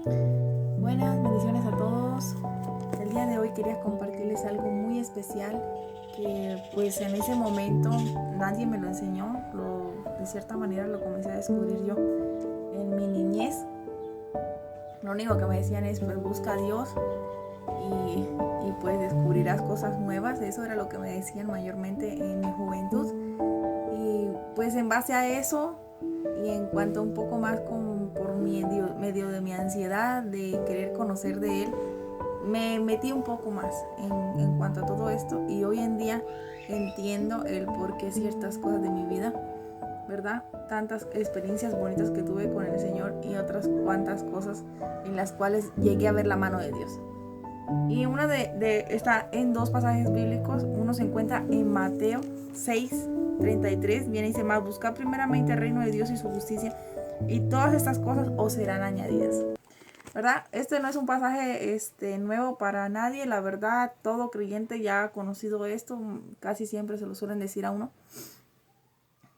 Buenas bendiciones a todos. El día de hoy quería compartirles algo muy especial que pues en ese momento nadie me lo enseñó, de cierta manera lo comencé a descubrir yo en mi niñez. Lo único que me decían es pues busca a Dios y pues descubrirás cosas nuevas. Eso era lo que me decían mayormente en mi juventud. Y pues en base a eso y en cuanto un poco más por medio de mi ansiedad de querer conocer de él, me metí un poco más en cuanto a todo esto y hoy en día entiendo el por qué ciertas cosas de mi vida, ¿verdad? Tantas experiencias bonitas que tuve con el Señor y otras cuantas cosas en las cuales llegué a ver la mano de Dios. Y una está en dos pasajes bíblicos. Uno se encuentra en Mateo 6:33. Viene y dice: más buscad primeramente el reino de Dios y su justicia, y todas estas cosas os serán añadidas. ¿Verdad? Este no es un pasaje nuevo para nadie. La verdad, todo creyente ya ha conocido esto. Casi siempre se lo suelen decir a uno.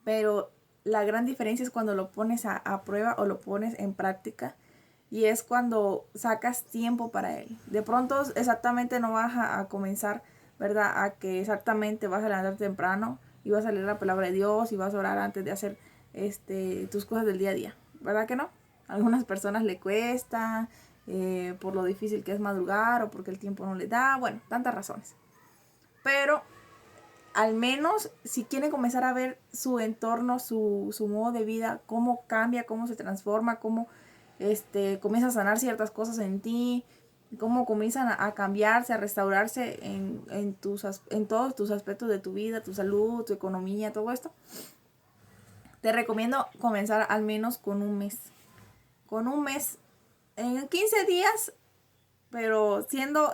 Pero la gran diferencia es cuando lo pones a prueba o lo pones en práctica. Y es cuando sacas tiempo para él. De pronto exactamente no vas a comenzar, ¿verdad? A que exactamente vas a levantar temprano y vas a leer la palabra de Dios y vas a orar antes de hacer tus cosas del día a día. ¿Verdad que no? A algunas personas le cuesta por lo difícil que es madrugar o porque el tiempo no le da. Bueno, tantas razones. Pero al menos si quieren comenzar a ver su entorno, su modo de vida, cómo cambia, cómo se transforma, cómo comienza a sanar ciertas cosas en ti, cómo comienzan a cambiarse, a restaurarse en todos tus aspectos de tu vida, tu salud, tu economía, todo esto. Te recomiendo comenzar al menos con un mes. Con un mes, en 15 días, pero siendo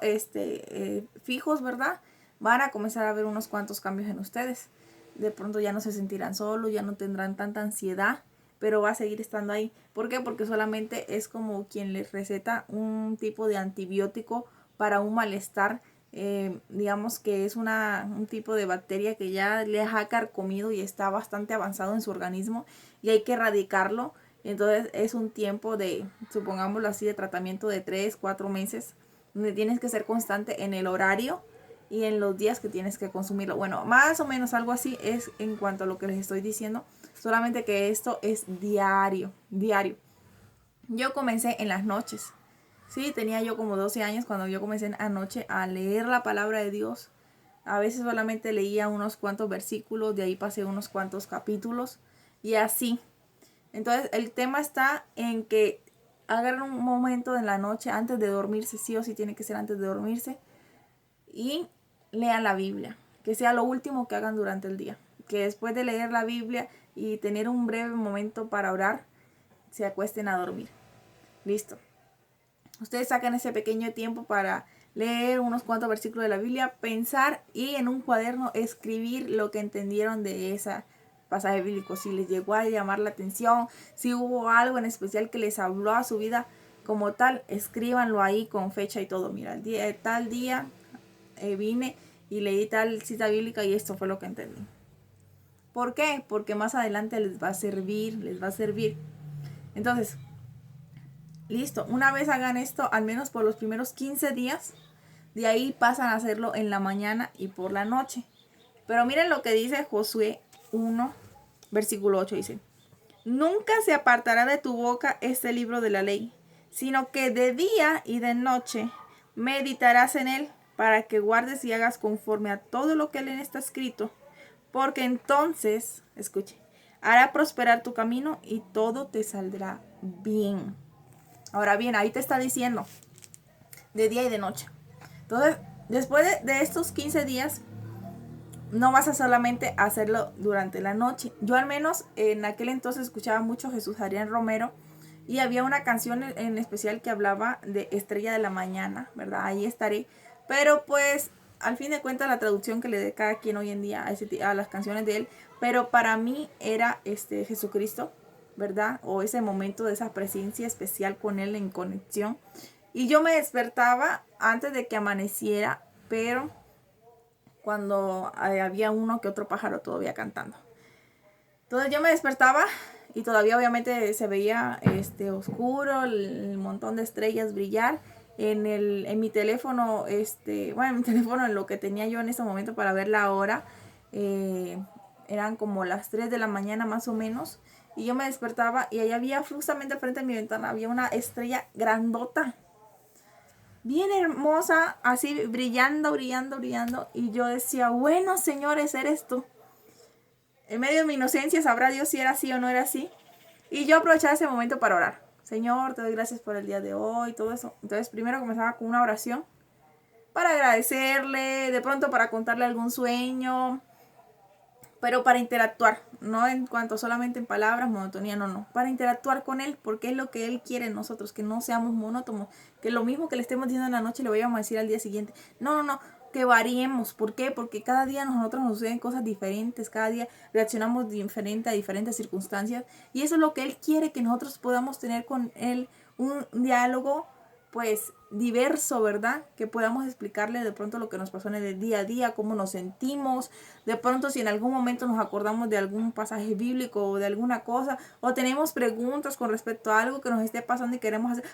fijos, ¿verdad? Van a comenzar a ver unos cuantos cambios en ustedes. De pronto ya no se sentirán solos, ya no tendrán tanta ansiedad, pero va a seguir estando ahí. ¿Por qué? Porque solamente es como quien les receta un tipo de antibiótico para un malestar. Digamos que es un tipo de bacteria que ya les ha carcomido y está bastante avanzado en su organismo y hay que erradicarlo. Entonces es un tiempo de, supongámoslo así, de tratamiento de 3-4 meses, donde tienes que ser constante en el horario y en los días que tienes que consumirlo. Bueno, más o menos algo así es en cuanto a lo que les estoy diciendo, solamente que esto es diario, diario. Yo comencé en las noches. Sí, tenía yo como 12 años cuando yo comencé anoche a leer la palabra de Dios. A veces solamente leía unos cuantos versículos, de ahí pasé unos cuantos capítulos y así. Entonces el tema está en que hagan un momento en la noche antes de dormirse, sí o sí tiene que ser antes de dormirse, y lean la Biblia, que sea lo último que hagan durante el día, que después de leer la Biblia y tener un breve momento para orar, se acuesten a dormir. Listo. Ustedes sacan ese pequeño tiempo para leer unos cuantos versículos de la Biblia, pensar y en un cuaderno escribir lo que entendieron de esa pasaje bíblico, si les llegó a llamar la atención, si hubo algo en especial que les habló a su vida como tal, escríbanlo ahí con fecha y todo. Mira, tal día vine y leí tal cita bíblica y esto fue lo que entendí. ¿Por qué? Porque más adelante les va a servir, les va a servir. Entonces, listo, una vez hagan esto, al menos por los primeros 15 días, de ahí pasan a hacerlo en la mañana y por la noche. Pero miren lo que dice Josué 1, versículo 8, dice: nunca se apartará de tu boca este libro de la ley, sino que de día y de noche meditarás en él, para que guardes y hagas conforme a todo lo que en él está escrito, porque entonces, escuche, hará prosperar tu camino y todo te saldrá bien. Ahora bien, ahí te está diciendo de día y de noche. Entonces, después de estos 15 días, no vas a solamente hacerlo durante la noche. Yo al menos en aquel entonces escuchaba mucho Jesús Adrián Romero y había una canción en especial que hablaba de Estrella de la Mañana, ¿verdad? Ahí estaré. Pero pues al fin de cuentas la traducción que le dé cada quien hoy en día a las canciones de él, pero para mí era Jesucristo, ¿verdad? O ese momento de esa presencia especial con él en conexión. Y yo me despertaba antes de que amaneciera, pero cuando había uno que otro pájaro todavía cantando. Entonces yo me despertaba y todavía obviamente se veía oscuro, el montón de estrellas brillar. En mi teléfono, en mi teléfono, en lo que tenía yo en ese momento para ver la hora, eran como las 3 de la mañana más o menos, y yo me despertaba y ahí había justamente frente a mi ventana, había una estrella grandota, bien hermosa, así brillando, brillando, brillando, y yo decía, bueno, señores, eres tú. En medio de mi inocencia, sabrá Dios si era así o no era así. Y yo aprovechaba ese momento para orar. Señor, te doy gracias por el día de hoy, todo eso. Entonces primero comenzaba con una oración para agradecerle, de pronto para contarle algún sueño, pero para interactuar, no en cuanto solamente en palabras, monotonía, no, para interactuar con él, porque es lo que él quiere en nosotros, que no seamos monótonos, que lo mismo que le estemos diciendo en la noche le vayamos a decir al día siguiente. No, que variemos. ¿Por qué? Porque cada día nosotros nos suceden cosas diferentes, cada día reaccionamos diferente a diferentes circunstancias, y eso es lo que él quiere, que nosotros podamos tener con él un diálogo pues diverso, ¿verdad? Que podamos explicarle de pronto lo que nos pasó en el día a día, cómo nos sentimos, de pronto si en algún momento nos acordamos de algún pasaje bíblico o de alguna cosa, o tenemos preguntas con respecto a algo que nos esté pasando y queremos hacer,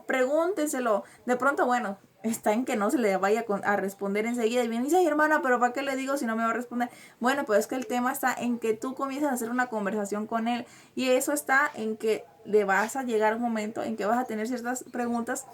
pregúntenselo. De pronto, bueno, está en que no se le vaya a responder enseguida y bien dice, ay hermana, pero ¿para qué le digo si no me va a responder? Bueno, pues es que el tema está en que tú comienzas a hacer una conversación con él, y eso está en que le vas a llegar un momento en que vas a tener ciertas preguntas.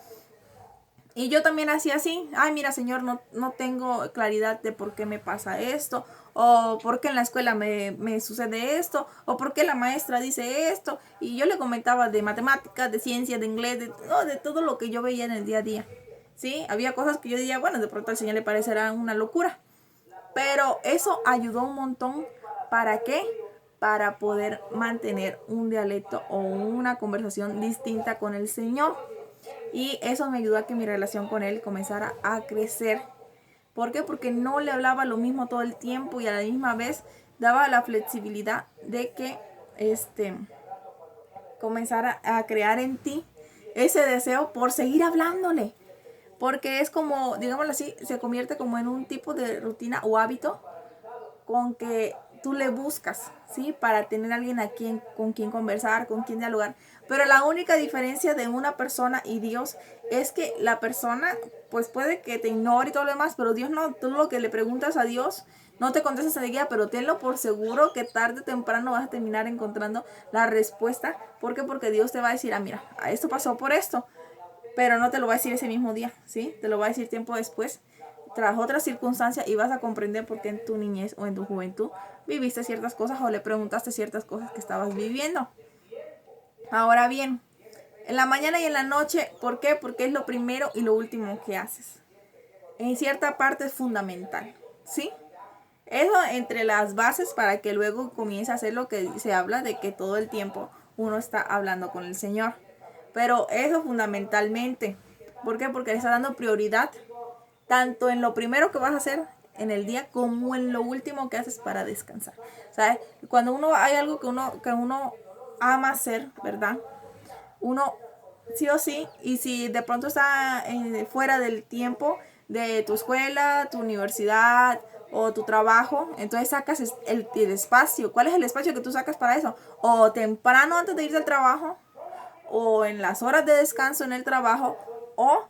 Y yo también hacía así, ay mira señor, no tengo claridad de por qué me pasa esto, o por qué en la escuela me sucede esto, o por qué la maestra dice esto, y yo le comentaba de matemáticas, de ciencia, de inglés, de todo lo que yo veía en el día a día. Sí, había cosas que yo diría, bueno, de pronto al señor le parecerá una locura, pero eso ayudó un montón. ¿Para qué? Para poder mantener un dialecto o una conversación distinta con el Señor. Y eso me ayudó a que mi relación con él comenzara a crecer. ¿Por qué? Porque no le hablaba lo mismo todo el tiempo, y a la misma vez daba la flexibilidad de que comenzara a crear en ti ese deseo por seguir hablándole. Porque es como, digámoslo así, se convierte como en un tipo de rutina o hábito con que tú le buscas, ¿sí? Para tener a alguien con quien conversar, con quien dialogar. Pero la única diferencia de una persona y Dios es que la persona, pues puede que te ignore y todo lo demás, pero Dios no. Tú lo que le preguntas a Dios, no te contestas enseguida, pero tenlo por seguro que tarde o temprano vas a terminar encontrando la respuesta. ¿Por qué? Porque Dios te va a decir, ah, mira, esto pasó por esto, pero no te lo va a decir ese mismo día, ¿sí? Te lo va a decir tiempo después, tras otras circunstancias, y vas a comprender por qué en tu niñez o en tu juventud viviste ciertas cosas o le preguntaste ciertas cosas que estabas viviendo. Ahora bien, en la mañana y en la noche, ¿por qué? Porque es lo primero y lo último que haces. En cierta parte es fundamental, ¿sí? Eso entre las bases para que luego comience a hacer lo que se habla de que todo el tiempo uno está hablando con el Señor. Pero eso fundamentalmente. ¿Por qué? Porque le está dando prioridad tanto en lo primero que vas a hacer en el día como en lo último que haces para descansar. ¿Sabes? Cuando hay algo que uno ama hacer, ¿verdad? Uno sí o sí, y si de pronto está fuera del tiempo de tu escuela, tu universidad o tu trabajo, entonces sacas el espacio. ¿Cuál es el espacio que tú sacas para eso? O temprano antes de irte al trabajo, o en las horas de descanso en el trabajo, o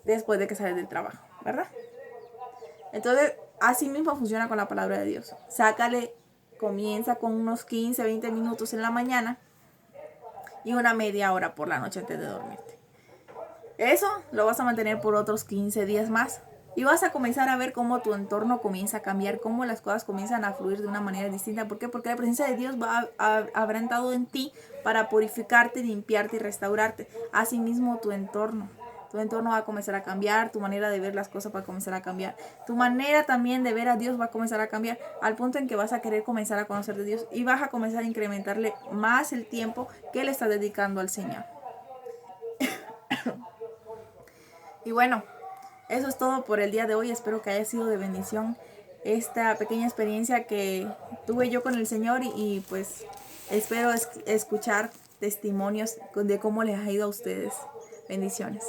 después de que sales del trabajo, ¿verdad? Entonces, así mismo funciona con la palabra de Dios. Comienza con unos 15, 20 minutos en la mañana y una media hora por la noche antes de dormirte. Eso lo vas a mantener por otros 15 días más. Y vas a comenzar a ver cómo tu entorno comienza a cambiar, cómo las cosas comienzan a fluir de una manera distinta. ¿Por qué? Porque la presencia de Dios habrá entrado en ti para purificarte, limpiarte y restaurarte. Asimismo, tu entorno va a comenzar a cambiar, tu manera de ver las cosas va a comenzar a cambiar, tu manera también de ver a Dios va a comenzar a cambiar, al punto en que vas a querer comenzar a conocer de Dios y vas a comenzar a incrementarle más el tiempo que le estás dedicando al Señor. Y bueno, eso es todo por el día de hoy. Espero que haya sido de bendición esta pequeña experiencia que tuve yo con el Señor, y pues espero escuchar testimonios de cómo les ha ido a ustedes. Bendiciones.